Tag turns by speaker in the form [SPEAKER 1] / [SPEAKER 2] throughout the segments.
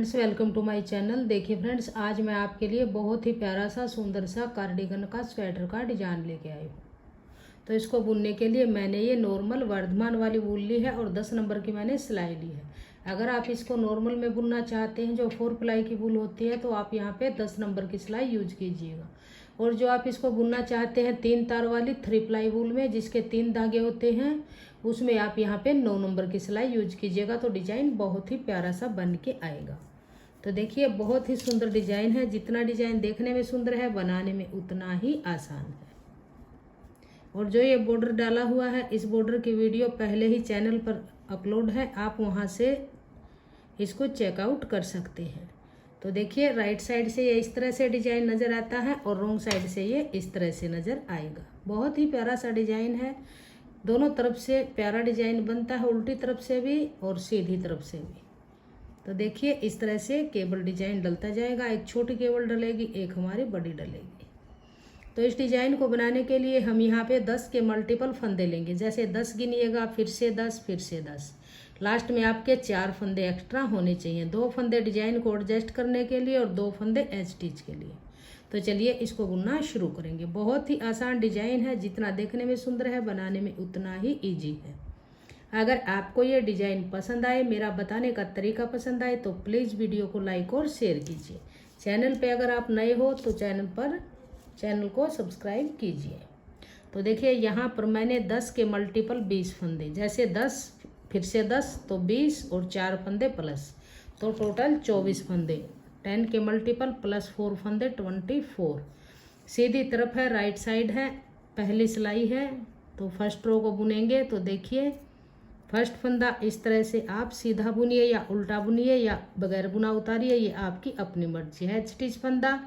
[SPEAKER 1] Friends, welcome to my channel. देखिए friends, आज मैं आपके लिए बहुत ही प्यारा सा सुंदर सा कार्डिगन का स्वेटर का डिजाइन लेके आई हूँ। तो इसको बुनने के लिए मैंने ये नॉर्मल वर्धमान वाली वूल ली है और 10 नंबर की मैंने सिलाई ली है। अगर आप इसको नॉर्मल में बुनना चाहते हैं जो 4 प्लाई की वूल होती है तो आप यहाँ पे 10 नंबर की सिलाई यूज कीजिएगा। और जो आप इसको बुनना चाहते हैं 3 तार वाली 3 प्लाई वूल में जिसके 3 धागे होते हैं उसमें आप यहाँ पे 9 नंबर की सिलाई यूज कीजिएगा तो डिजाइन बहुत ही प्यारा सा बन के आएगा। तो देखिए बहुत ही सुंदर डिजाइन है। जितना डिजाइन देखने में सुंदर है बनाने में उतना ही आसान है। और जो ये बॉर्डर डाला हुआ है इस बॉर्डर की वीडियो पहले ही चैनल पर अपलोड है, आप वहाँ से इसको चेकआउट कर सकते हैं। तो देखिए राइट साइड से ये इस तरह से डिजाइन नज़र आता है और रॉन्ग साइड से ये इस तरह से नज़र आएगा। बहुत ही प्यारा सा डिजाइन है। दोनों तरफ से प्यारा डिजाइन बनता है, उल्टी तरफ से भी और सीधी तरफ से भी। तो देखिए इस तरह से केबल डिजाइन डलता जाएगा। एक छोटी केबल डलेगी, एक हमारी बड़ी डलेगी। तो इस डिजाइन को बनाने के लिए हम यहाँ पे 10 के मल्टीपल फंदे लेंगे। जैसे 10 गिनिएगा, फिर से 10, फिर से 10। लास्ट में आपके 4 फंदे एक्स्ट्रा होने चाहिए। 2 फंदे डिजाइन को एडजस्ट करने के लिए और 2 फंदे एज स्टिच के लिए। तो चलिए इसको बुनना शुरू करेंगे। बहुत ही आसान डिजाइन है। जितना देखने में सुंदर है बनाने में उतना ही ईजी है। अगर आपको ये डिजाइन पसंद आए, मेरा बताने का तरीका पसंद आए तो प्लीज़ वीडियो को लाइक और शेयर कीजिए। चैनल पे अगर आप नए हो तो चैनल को सब्सक्राइब कीजिए। तो देखिए यहाँ पर मैंने 10 के मल्टीपल 20 फंदे, जैसे 10 फिर से 10 तो 20 और 4 फंदे प्लस, तो टोटल 24 फंदे। 10 के मल्टीपल प्लस 4 फंदे 24। सीधी तरफ है, राइट साइड है, पहली सिलाई है। तो फर्स्ट रो को बुनेंगे। तो देखिए फर्स्ट फंदा इस तरह से आप सीधा बुनिए या उल्टा बुनिए या बगैर बुना उतारिए, ये आपकी अपनी मर्जी है। स्टिच फंदा,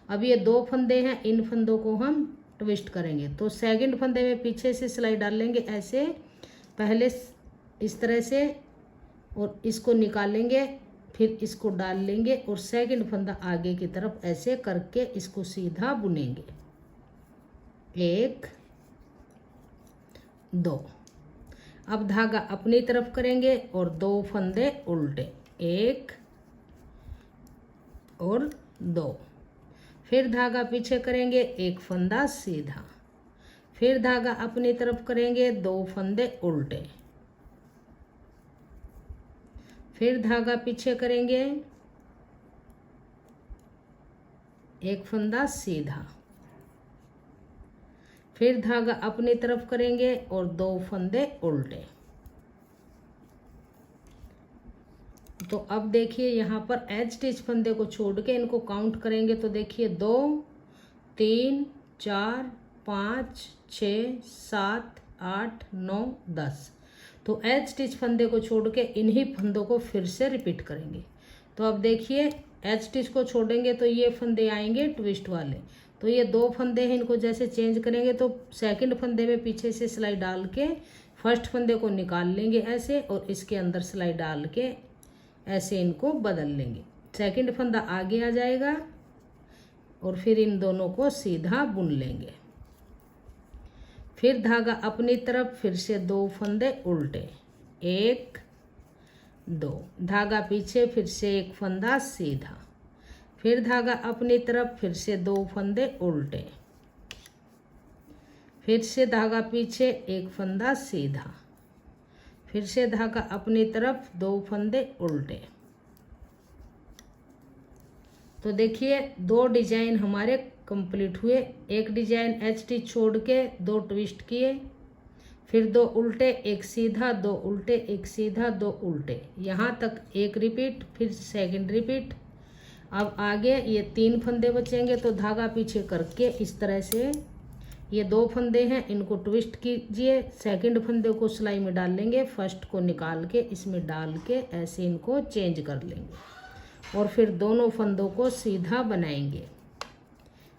[SPEAKER 1] अब ये 2 फंदे हैं, इन फंदों को हम ट्विस्ट करेंगे। तो सेकंड फंदे में पीछे से सिलाई डाल लेंगे ऐसे, पहले इस तरह से और इसको निकालेंगे, फिर इसको डाल लेंगे और सेकंड फंदा आगे की तरफ ऐसे करके इसको सीधा बुनेंगे। 1 2। अब धागा अपनी तरफ करेंगे और 2 फंदे उल्टे, 1 और 2। फिर धागा पीछे करेंगे, 1 फंदा सीधा, फिर धागा अपनी तरफ करेंगे, 2 फंदे उल्टे, फिर धागा पीछे करेंगे, 1 फंदा सीधा, फिर धागा अपनी तरफ करेंगे और 2 फंदे उल्टे। तो अब देखिए यहाँ पर एज स्टिच फंदे को छोड़ के इनको काउंट करेंगे। तो देखिए 2 3 4 5 6 7 8 9 10। तो एज स्टिच फंदे को छोड़ के इन्हीं फंदों को फिर से रिपीट करेंगे। तो अब देखिए एज स्टिच को छोड़ेंगे तो ये फंदे आएंगे ट्विस्ट वाले। तो ये 2 फंदे हैं, इनको जैसे चेंज करेंगे तो सेकंड फंदे में पीछे से सिलाई डाल के फर्स्ट फंदे को निकाल लेंगे ऐसे और इसके अंदर सिलाई डाल के ऐसे इनको बदल लेंगे। सेकंड फंदा आगे आ जाएगा और फिर इन दोनों को सीधा बुन लेंगे। फिर धागा अपनी तरफ, फिर से 2 फंदे उल्टे, 1 2, धागा पीछे, फिर से 1 फंदा सीधा, फिर धागा अपनी तरफ, फिर से 2 फंदे उल्टे, फिर से धागा पीछे, 1 फंदा सीधा, फिर से धागा अपनी तरफ, 2 फंदे उल्टे। तो देखिए 2 डिजाइन हमारे कंप्लीट हुए। एक डिजाइन एच स्टिच छोड़ के 2 ट्विस्ट किए, फिर 2 उल्टे, 1 सीधा, 2 उल्टे, 1 सीधा, 2 उल्टे, यहाँ तक 1 रिपीट, फिर सेकंड रिपीट। अब आगे ये 3 फंदे बचेंगे तो धागा पीछे करके इस तरह से ये 2 फंदे हैं, इनको ट्विस्ट कीजिए, सेकंड फंदे को सिलाई में डाल लेंगे, फर्स्ट को निकाल के इसमें डाल के ऐसे इनको चेंज कर लेंगे और फिर दोनों फंदों को सीधा बनाएंगे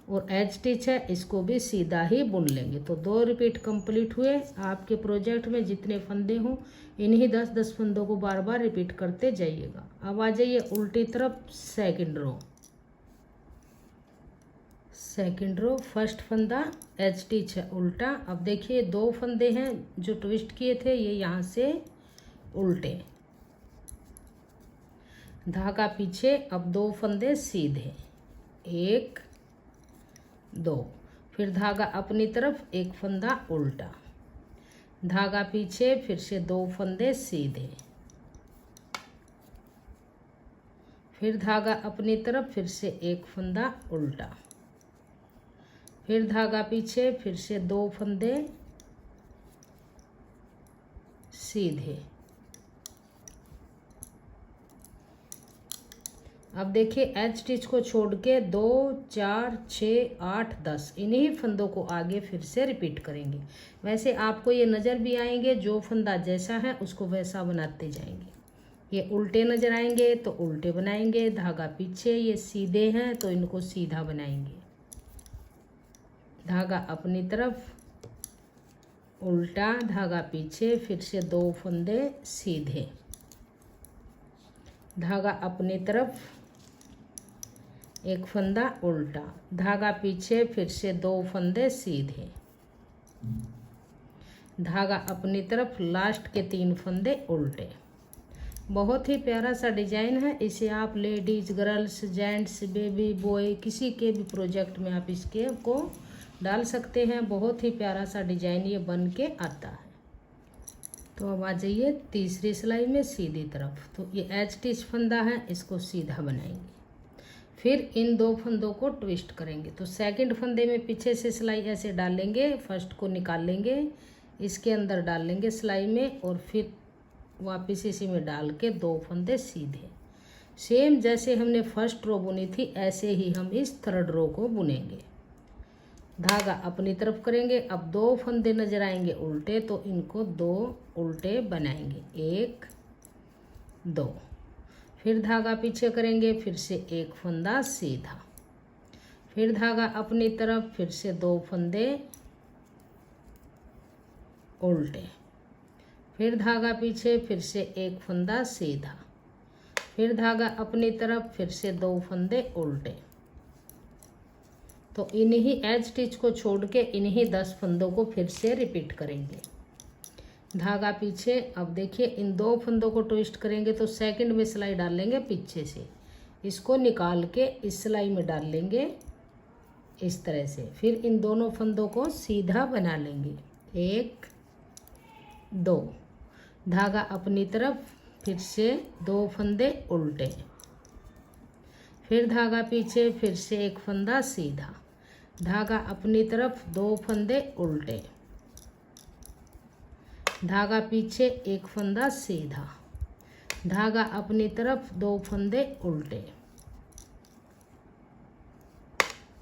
[SPEAKER 1] और एज स्टिच है इसको भी सीधा ही बुन लेंगे। तो 2 रिपीट कंप्लीट हुए। आपके प्रोजेक्ट में जितने फंदे हों इन्हीं 10-10 फंदों को बार बार रिपीट करते जाइएगा। अब आ जाइए उल्टी तरफ, सेकंड रो फर्स्ट फंदा एज स्टिच है उल्टा। अब देखिए 2 फंदे हैं जो ट्विस्ट किए थे, ये यहाँ से उल्टे, धागा पीछे, अब 2 फंदे सीधे, 1 2, फिर धागा अपनी तरफ, 1 फंदा उल्टा, धागा पीछे, फिर से 2 फंदे सीधे, फिर धागा अपनी तरफ, फिर से 1 फंदा उल्टा, फिर धागा पीछे, फिर से 2 फंदे सीधे। अब देखिए एच स्टिच को छोड़ के 2 4 6 8 10 इन्हीं फंदों को आगे फिर से रिपीट करेंगे। वैसे आपको ये नज़र भी आएंगे, जो फंदा जैसा है उसको वैसा बनाते जाएंगे। ये उल्टे नज़र आएंगे तो उल्टे बनाएंगे, धागा पीछे, ये सीधे हैं तो इनको सीधा बनाएंगे, धागा अपनी तरफ उल्टा, धागा पीछे, फिर से 2 फंदे सीधे, धागा अपनी तरफ, 1 फंदा उल्टा, धागा पीछे, फिर से 2 फंदे सीधे, धागा अपनी तरफ, लास्ट के 3 फंदे उल्टे। बहुत ही प्यारा सा डिजाइन है। इसे आप ladies, girls, gents, baby, boy किसी के भी प्रोजेक्ट में आप इसके को डाल सकते हैं। बहुत ही प्यारा सा डिजाइन ये बन के आता है। तो अब आ जाइए तीसरी सिलाई में सीधी तरफ। तो ये एच स्टिच फंदा है, इसको सीधा बनाएंगे, फिर इन 2 फंदों को ट्विस्ट करेंगे। तो सेकंड फंदे में पीछे से सिलाई ऐसे डालेंगे, फर्स्ट को निकाल लेंगे, इसके अंदर डाल लेंगे सिलाई में, और फिर वापस इसी में डाल के 2 फंदे सीधे। सेम जैसे हमने फर्स्ट रो बुनी थी ऐसे ही हम इस थर्ड रो को बुनेंगे। धागा अपनी तरफ करेंगे, अब 2 फंदे नजर आएंगे उल्टे तो इनको 2 उल्टे बनाएंगे, 1 2, फिर धागा पीछे करेंगे, फिर से 1 फंदा सीधा, फिर धागा अपनी तरफ, फिर से 2 फंदे उल्टे, फिर धागा पीछे, फिर से 1 फंदा सीधा, फिर धागा अपनी तरफ, फिर से 2 फंदे उल्टे। तो इन्हीं एज स्टिच को छोड़ के इन्हीं 10 फंदों को फिर से रिपीट करेंगे। धागा पीछे, अब देखिए इन 2 फंदों को ट्विस्ट करेंगे तो सेकंड में सिलाई डाल लेंगे पीछे से, इसको निकाल के इस सिलाई में डाल लेंगे इस तरह से, फिर इन दोनों फंदों को सीधा बना लेंगे, 1 2, धागा अपनी तरफ, फिर से 2 फंदे उल्टे, फिर धागा पीछे, फिर से 1 फंदा सीधा, धागा अपनी तरफ, 2 फंदे उल्टे, धागा पीछे, 1 फंदा सीधा, धागा अपनी तरफ, 2 फंदे उल्टे,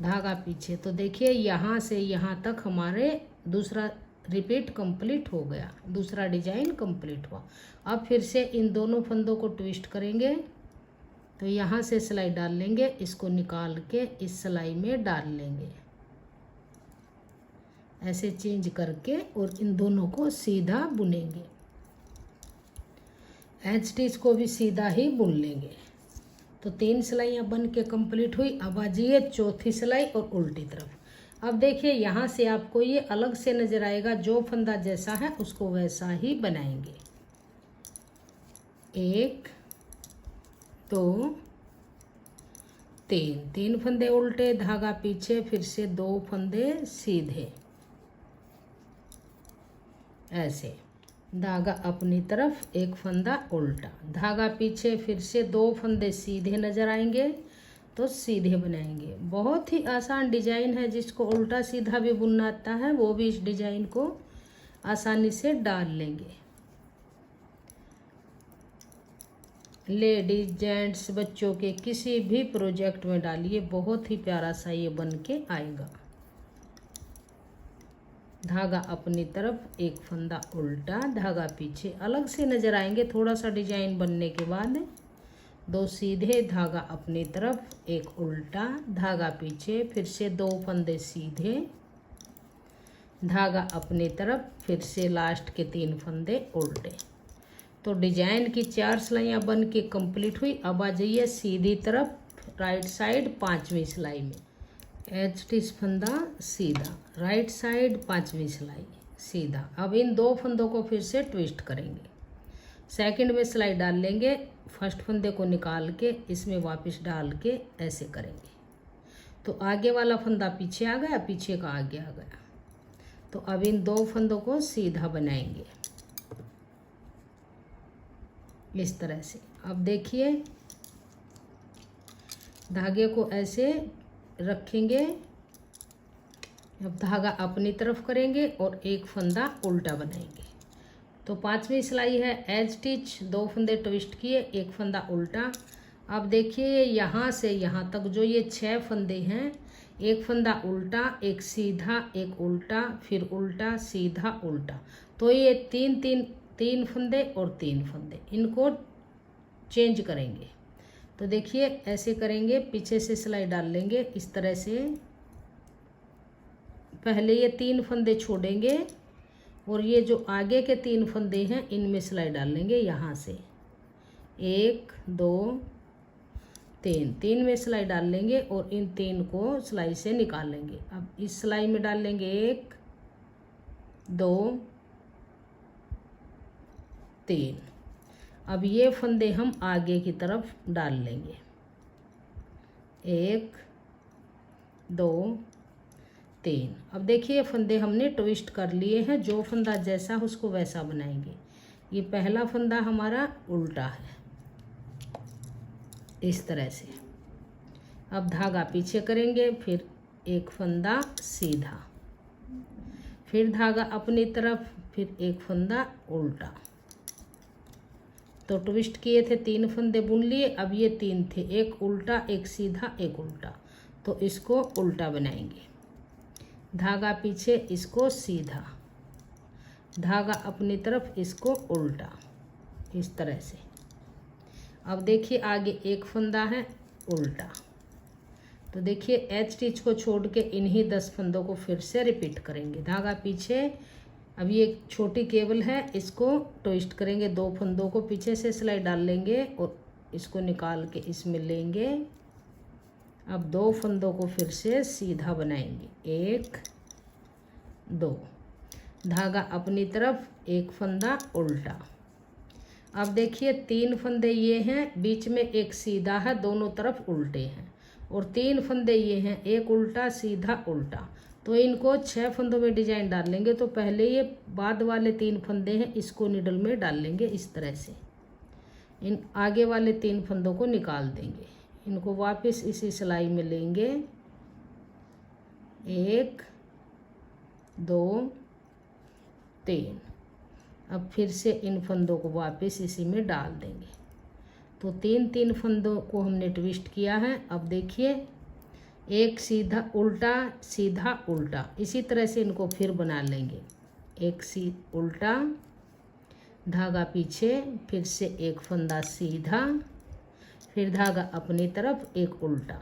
[SPEAKER 1] धागा पीछे। तो देखिए यहाँ से यहाँ तक हमारे दूसरा रिपीट कंप्लीट हो गया, दूसरा डिजाइन कंप्लीट हुआ। अब फिर से इन दोनों फंदों को ट्विस्ट करेंगे, तो यहाँ से सिलाई डाल लेंगे, इसको निकाल के इस सिलाई में डाल लेंगे, ऐसे चेंज करके, और इन दोनों को सीधा बुनेंगे। एच स्टिच को भी सीधा ही बुन लेंगे। तो 3 सिलाइयाँ बन के कंप्लीट हुई। अब आ जाइए चौथी सिलाई और उल्टी तरफ। अब देखिए यहाँ से आपको ये अलग से नजर आएगा, जो फंदा जैसा है उसको वैसा ही बनाएंगे, 1 2 3, 3 फंदे उल्टे, धागा पीछे, फिर से 2 फंदे सीधे, ऐसे, धागा अपनी तरफ, 1 फंदा उल्टा, धागा पीछे, फिर से 2 फंदे सीधे नजर आएंगे तो सीधे बनाएंगे। बहुत ही आसान डिजाइन है, जिसको उल्टा सीधा भी बुनना आता है वो भी इस डिजाइन को आसानी से डाल लेंगे। लेडीज, जेंट्स, बच्चों के किसी भी प्रोजेक्ट में डालिए, बहुत ही प्यारा सा ये बन के आएगा। धागा अपनी तरफ, 1 फंदा उल्टा, धागा पीछे, अलग से नजर आएंगे थोड़ा सा डिजाइन बनने के बाद, 2 सीधे, धागा अपनी तरफ, 1 उल्टा, धागा पीछे, फिर से 2 फंदे सीधे, धागा अपनी तरफ, फिर से लास्ट के 3 फंदे उल्टे। तो डिजाइन की 4 सिलाइयाँ बन के कंप्लीट हुई। अब आ जाइए सीधी तरफ, राइट साइड 5वीं सिलाई में, एच स्टिच फंदा सीधा, राइट साइड 5वीं सिलाई सीधा। अब इन 2 फंदों को फिर से ट्विस्ट करेंगे, सेकंड में सिलाई डाल लेंगे, फर्स्ट फंदे को निकाल के इसमें वापस डाल के ऐसे करेंगे। तो आगे वाला फंदा पीछे आ गया, पीछे का आगे आ गया। तो अब इन 2 फंदों को सीधा बनाएंगे इस तरह से। अब देखिए धागे को ऐसे रखेंगे। अब धागा अपनी तरफ करेंगे और एक फंदा उल्टा बनाएंगे। तो 5वीं सिलाई है एज स्टिच, 2 फंदे ट्विस्ट किए, एक फंदा उल्टा। अब देखिए यहाँ से यहाँ तक जो ये 6 फंदे हैं, एक फंदा उल्टा, एक सीधा, एक उल्टा, फिर उल्टा, सीधा, उल्टा। तो ये 3 फंदे और 3 फंदे, इनको चेंज करेंगे। तो देखिए ऐसे करेंगे, पीछे से सिलाई डाल लेंगे इस तरह से। पहले ये 3 फंदे छोड़ेंगे और ये जो आगे के 3 फंदे हैं इनमें सिलाई डाल लेंगे यहाँ से। 1 2 3 में सिलाई डाल लेंगे और इन 3 को सिलाई से निकाल लेंगे। अब इस सिलाई में डाल लेंगे 1 2 3। अब ये फंदे हम आगे की तरफ डाल लेंगे। 1 2 3। अब देखिए फंदे हमने ट्विस्ट कर लिए हैं, जो फंदा जैसा उसको वैसा बनाएंगे। ये पहला फंदा हमारा उल्टा है इस तरह से। अब धागा पीछे करेंगे, फिर एक फंदा सीधा, फिर धागा अपनी तरफ, फिर एक फंदा उल्टा। तो ट्विस्ट किए थे 3 फंदे बुन लिए। अब ये 3 थे, एक उल्टा, एक सीधा, एक उल्टा। तो इसको उल्टा बनाएंगे। धागा पीछे, इसको सीधा, धागा अपनी तरफ, इसको उल्टा, इस तरह से। अब देखिए आगे एक फंदा है उल्टा। तो देखिए एच स्टिच को छोड़ के इन्हीं 10 फंदों को फिर से रिपीट करेंगे। धागा पीछे। अब ये एक छोटी केबल है, इसको ट्विस्ट करेंगे, 2 फंदों को पीछे से सिलाई डाल लेंगे और इसको निकाल के इसमें लेंगे। अब 2 फंदों को फिर से सीधा बनाएंगे। 1 2, धागा अपनी तरफ, एक फंदा उल्टा। अब देखिए 3 फंदे ये हैं, बीच में एक सीधा है, दोनों तरफ उल्टे हैं। और 3 फंदे ये हैं, एक उल्टा, सीधा, उल्टा। तो इनको 6 फंदों में डिजाइन डाल लेंगे। तो पहले ये बाद वाले 3 फंदे हैं, इसको निडल में डाल लेंगे इस तरह से। इन आगे वाले 3 फंदों को निकाल देंगे, इनको वापस इसी सिलाई में लेंगे। 1 2 3। अब फिर से इन फंदों को वापस इसी में डाल देंगे। तो 3 फंदों को हमने ट्विस्ट किया है। अब देखिए एक सीधा उल्टा, सीधा उल्टा, इसी तरह से इनको फिर बना लेंगे। एक उल्टा, धागा पीछे, फिर से एक फंदा सीधा, फिर धागा अपनी तरफ, एक उल्टा,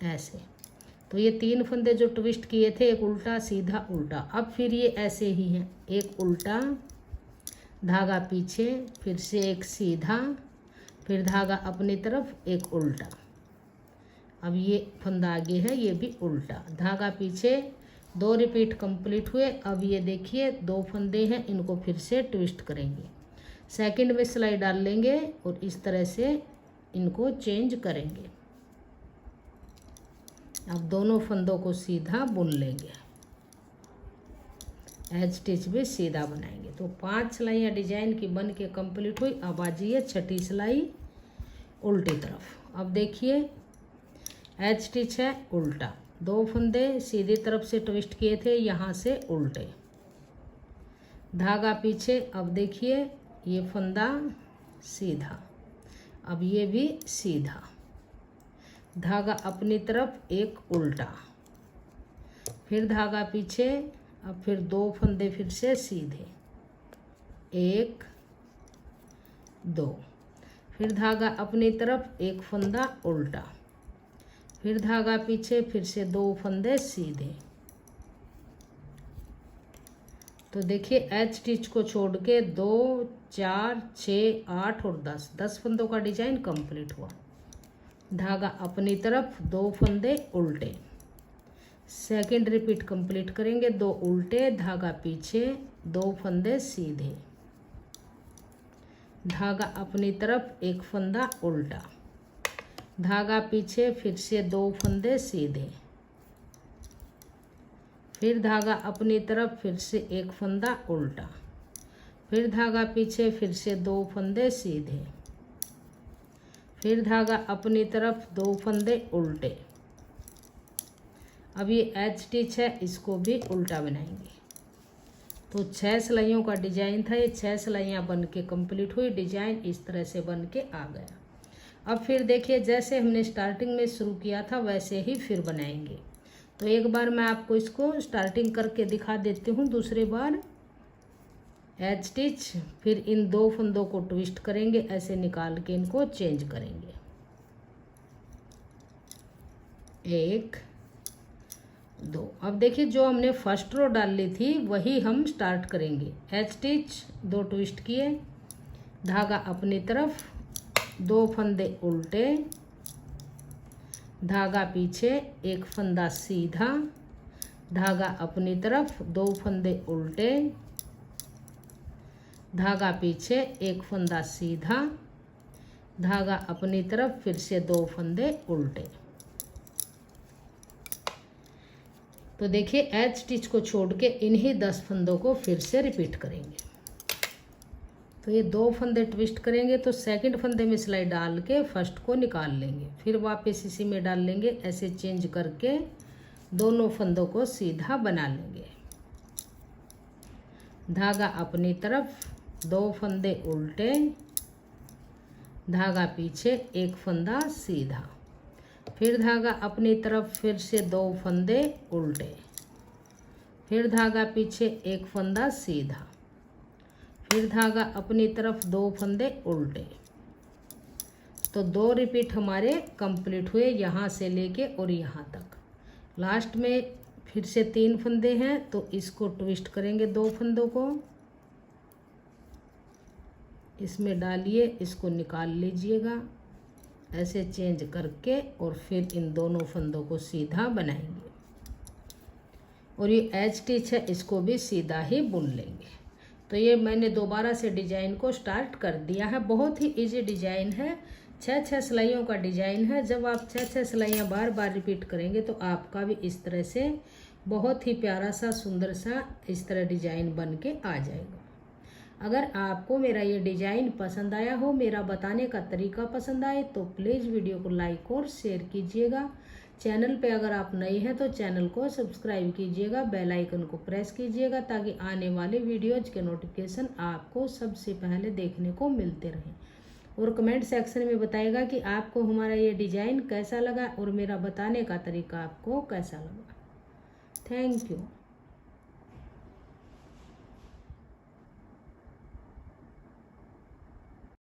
[SPEAKER 1] ऐसे। तो ये 3 फंदे जो ट्विस्ट किए थे, एक उल्टा, सीधा, उल्टा। अब फिर ये ऐसे ही हैं, एक उल्टा, धागा पीछे, फिर से एक सीधा, फिर धागा अपनी तरफ, एक उल्टा। अब ये फंदा आगे है, ये भी उल्टा, धागा पीछे। 2 रिपीट कंप्लीट हुए। अब ये देखिए 2 फंदे हैं, इनको फिर से ट्विस्ट करेंगे, सेकंड में सिलाई डाल लेंगे और इस तरह से इनको चेंज करेंगे। अब दोनों फंदों को सीधा बुन लेंगे, एज स्टिच भी सीधा बनाएंगे। तो 5 सिलाइयाँ डिजाइन की बन के कंप्लीट हुई। अब आ जाइए 6ठी सिलाई उल्टी तरफ। अब देखिए एज स्टिच है उल्टा, 2 फंदे सीधी तरफ से ट्विस्ट किए थे, यहाँ से उल्टे, धागा पीछे। अब देखिए ये फंदा सीधा, अब ये भी सीधा, धागा अपनी तरफ, एक उल्टा, फिर धागा पीछे। अब फिर 2 फंदे फिर से सीधे, 1 2, फिर धागा अपनी तरफ, एक फंदा उल्टा, फिर धागा पीछे, फिर से 2 फंदे सीधे। तो देखिए एच स्टिच को छोड़ के 2 4 6 8 और 10 फंदों का डिजाइन कंप्लीट हुआ। धागा अपनी तरफ, 2 फंदे उल्टे, सेकंड रिपीट कंप्लीट करेंगे। 2 उल्टे, धागा पीछे, 2 फंदे सीधे, धागा अपनी तरफ एक फंदा उल्टा, धागा पीछे, फिर से 2 फंदे सीधे, फिर धागा अपनी तरफ, फिर से एक फंदा उल्टा, फिर धागा पीछे, फिर से 2 फंदे सीधे, फिर धागा अपनी तरफ, 2 फंदे उल्टे। अब ये एच स्टिच है, इसको भी उल्टा बनाएंगे। तो 6 सिलाइयों का डिजाइन था, ये 6 सिलाइयाँ बन के कम्प्लीट हुई, डिजाइन इस तरह से बन के आ गया। अब फिर देखिए जैसे हमने स्टार्टिंग में शुरू किया था वैसे ही फिर बनाएंगे। तो एक बार मैं आपको इसको स्टार्टिंग करके दिखा देती हूँ। दूसरी बार एच स्टिच, फिर इन 2 फंदों को ट्विस्ट करेंगे, ऐसे निकाल के इनको चेंज करेंगे। 1 2। अब देखिए जो हमने फर्स्ट रो डाल ली थी वही हम स्टार्ट करेंगे। एच स्टिच, 2 ट्विस्ट किए, धागा अपनी तरफ, 2 फंदे उल्टे, धागा पीछे, एक फंदा सीधा, धागा अपनी तरफ, 2 फंदे उल्टे, धागा पीछे, एक फंदा सीधा, धागा अपनी तरफ, फिर से 2 फंदे उल्टे। तो देखिए एच स्टिच को छोड़ के इन्हीं 10 फंदों को फिर से रिपीट करेंगे। तो ये 2 फंदे ट्विस्ट करेंगे तो सेकंड फंदे में सिलाई डाल के फर्स्ट को निकाल लेंगे, फिर वापस इसी में डाल लेंगे, ऐसे चेंज करके दोनों फंदों को सीधा बना लेंगे। धागा अपनी तरफ, 2 फंदे उल्टे, धागा पीछे, एक फंदा सीधा, फिर धागा अपनी तरफ, फिर से 2 फंदे उल्टे, फिर धागा पीछे, एक फंदा सीधा, फिर धागा अपनी तरफ, 2 फंदे उल्टे। तो 2 रिपीट हमारे कंप्लीट हुए यहाँ से लेके और यहाँ तक। लास्ट में फिर से 3 फंदे हैं तो इसको ट्विस्ट करेंगे, 2 फंदों को इसमें डालिए, इसको निकाल लीजिएगा, ऐसे चेंज करके, और फिर इन दोनों फंदों को सीधा बनाएंगे। और ये एच स्टिच है, इसको भी सीधा ही बुन लेंगे। तो ये मैंने दोबारा से डिजाइन को स्टार्ट कर दिया है। बहुत ही इजी डिजाइन है, 6 सिलाइयों का डिजाइन है। जब आप 6 सिलाइयाँ बार बार रिपीट करेंगे तो आपका भी इस तरह से बहुत ही प्यारा सा, सुंदर सा इस तरह डिजाइन बन के आ जाएगा। अगर आपको मेरा ये डिजाइन पसंद आया हो, मेरा बताने का तरीका पसंद आए, तो प्लीज़ वीडियो को लाइक और शेयर कीजिएगा। चैनल पे अगर आप नए हैं तो चैनल को सब्सक्राइब कीजिएगा, बेल आइकन को प्रेस कीजिएगा, ताकि आने वाले वीडियोज के नोटिफिकेशन आपको सबसे पहले देखने को मिलते रहें। और कमेंट सेक्शन में बताइएगा कि आपको हमारा ये डिज़ाइन कैसा लगा और मेरा बताने का तरीका आपको कैसा लगा। Thank you.